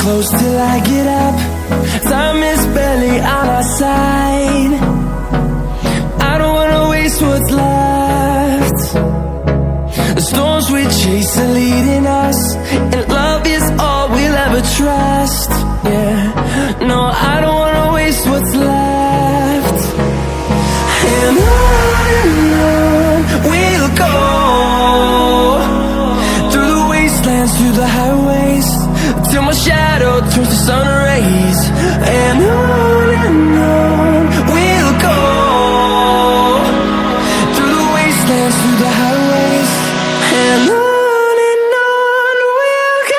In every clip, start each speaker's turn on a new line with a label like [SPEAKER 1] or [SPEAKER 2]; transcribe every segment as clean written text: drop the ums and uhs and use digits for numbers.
[SPEAKER 1] close till I get up. Time is barely on our side. I don't wanna waste what's left. The storms we chase are leading us, and love is all we'll ever trust. Yeah, no, I don't wanna waste what's left. And on we'll go, through the wastelands, through the highways, till my shadow turns to sun rays. And on we'll go, through the wastelands, through the highways, and on we'll go.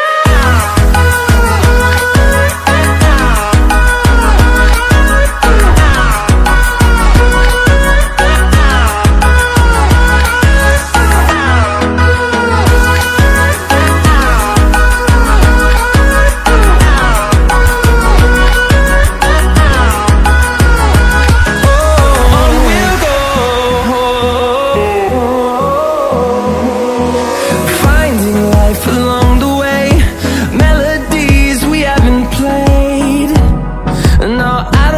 [SPEAKER 1] No, I